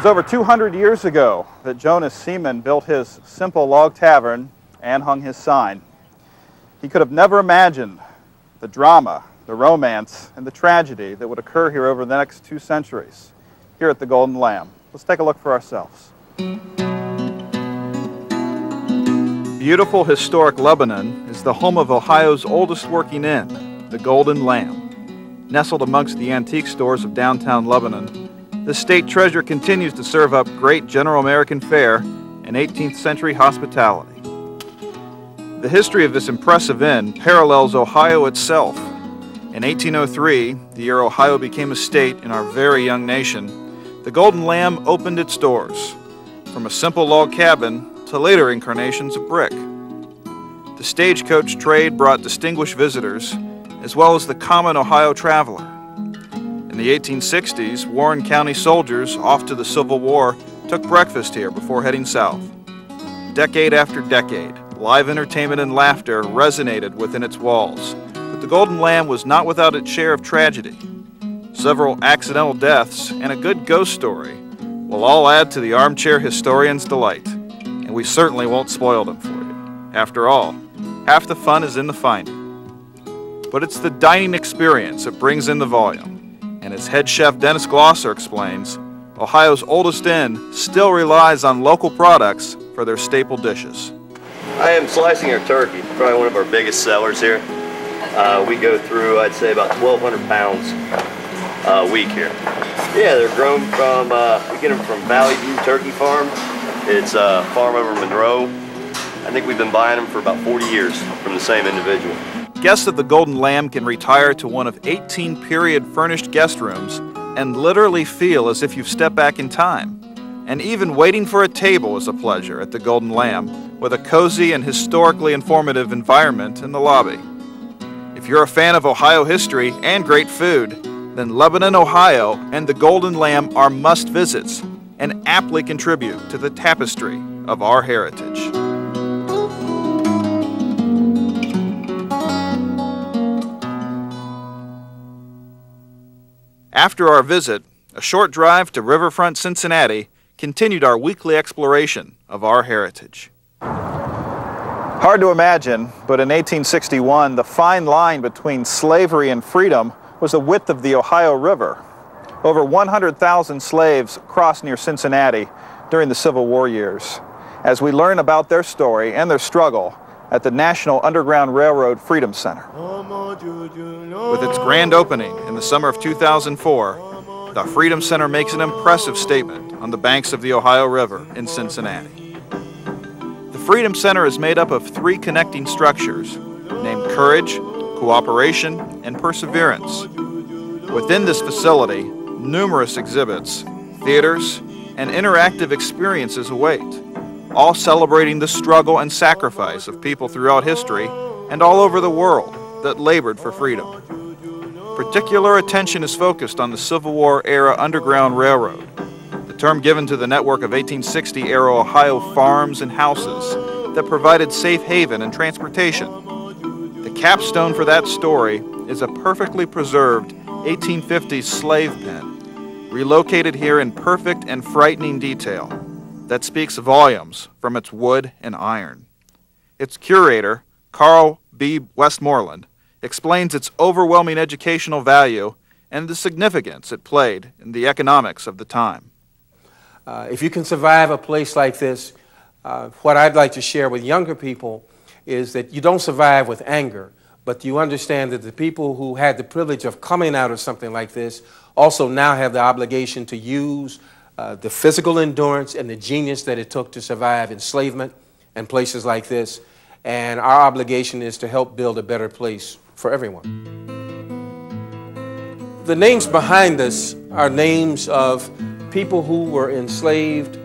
over 200 years ago that Jonas Seaman built his simple log tavern and hung his sign. He could have never imagined the drama, the romance, and the tragedy that would occur here over the next 2 centuries, here at the Golden Lamb. Let's take a look for ourselves. Beautiful historic Lebanon is the home of Ohio's oldest working inn, the Golden Lamb. Nestled amongst the antique stores of downtown Lebanon, this state treasure continues to serve up great general American fare and 18th century hospitality. The history of this impressive inn parallels Ohio itself. In 1803, the year Ohio became a state in our very young nation, the Golden Lamb opened its doors, from a simple log cabin to later incarnations of brick. The stagecoach trade brought distinguished visitors, as well as the common Ohio traveler. In the 1860s, Warren County soldiers off to the Civil War took breakfast here before heading south. Decade after decade, live entertainment and laughter resonated within its walls, but the Golden Lamb was not without its share of tragedy. Several accidental deaths and a good ghost story will all add to the armchair historian's delight, and we certainly won't spoil them for you. After all, half the fun is in the finding. But it's the dining experience that brings in the volume. And as head chef Dennis Glosser explains, Ohio's oldest inn still relies on local products for their staple dishes. I am slicing our turkey, probably one of our biggest sellers here. We go through, I'd say, about 1,200 pounds a week here. Yeah, they're grown from, we get them from Valley View Turkey Farm. It's a farm over Monroe. I think we've been buying them for about 40 years from the same individual. Guests at the Golden Lamb can retire to one of 18 period furnished guest rooms and literally feel as if you've stepped back in time. And even waiting for a table is a pleasure at the Golden Lamb, with a cozy and historically informative environment in the lobby. If you're a fan of Ohio history and great food, then Lebanon, Ohio and the Golden Lamb are must-visits and aptly contribute to the tapestry of our heritage. After our visit, a short drive to riverfront Cincinnati continued our weekly exploration of our heritage. Hard to imagine, but in 1861, the fine line between slavery and freedom was the width of the Ohio River. Over 100,000 slaves crossed near Cincinnati during the Civil War years, as we learn about their story and their struggle at the National Underground Railroad Freedom Center. With its grand opening in the summer of 2004, the Freedom Center makes an impressive statement on the banks of the Ohio River in Cincinnati. The Freedom Center is made up of 3 connecting structures named Courage, Cooperation, and Perseverance. Within this facility, numerous exhibits, theaters, and interactive experiences await, all celebrating the struggle and sacrifice of people throughout history and all over the world that labored for freedom. Particular attention is focused on the Civil War era Underground Railroad, the term given to the network of 1860 era Ohio farms and houses that provided safe haven and transportation. The capstone for that story is a perfectly preserved 1850s slave pen, relocated here in perfect and frightening detail, that speaks volumes from its wood and iron. Its curator, Carl B. Westmoreland, explains its overwhelming educational value and the significance it played in the economics of the time. If you can survive a place like this, what I'd like to share with younger people is that you don't survive with anger, but you understand that the people who had the privilege of coming out of something like this also now have the obligation to use the physical endurance and the genius that it took to survive enslavement and places like this. And our obligation is to help build a better place for everyone. The names behind us are names of people who were enslaved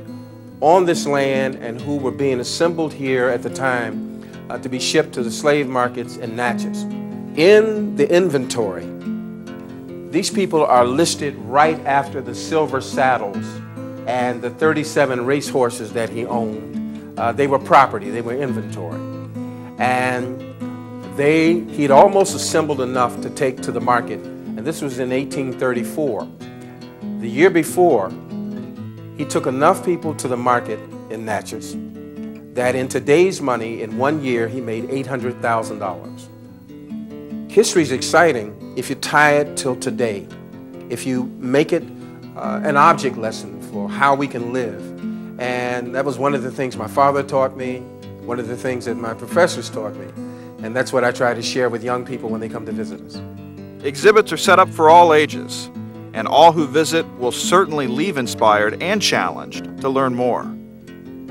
on this land and who were being assembled here at the time to be shipped to the slave markets in Natchez. In the inventory, these people are listed right after the silver saddles and the 37 racehorses that he owned. They were property, they were inventory. And he'd almost assembled enough to take to the market, and this was in 1834. The year before, He took enough people to the market in Natchez that in today's money, in 1 year, he made $800,000. History is exciting if you tie it till today, if you make it an object lesson for how we can live. And that was one of the things my father taught me, one of the things that my professors taught me. And that's what I try to share with young people when they come to visit us. Exhibits are set up for all ages, and all who visit will certainly leave inspired and challenged to learn more.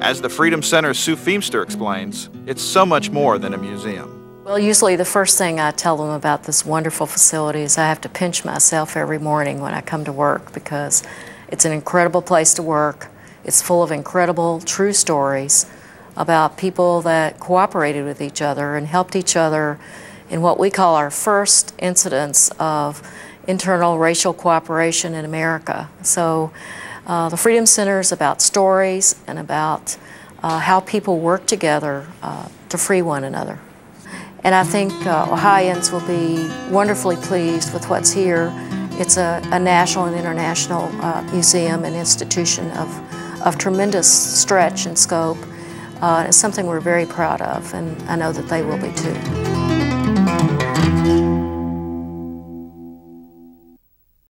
As the Freedom Center's Sue Feemster explains, it's so much more than a museum. Well, usually the first thing I tell them about this wonderful facility is I have to pinch myself every morning when I come to work, because it's an incredible place to work. It's full of incredible true stories about people that cooperated with each other and helped each other in what we call our first incidents of internal racial cooperation in America. So the Freedom Center is about stories and about how people work together to free one another. And I think Ohioans will be wonderfully pleased with what's here. It's a national and international museum and institution of tremendous stretch and scope. It's something we're very proud of, and I know that they will be too.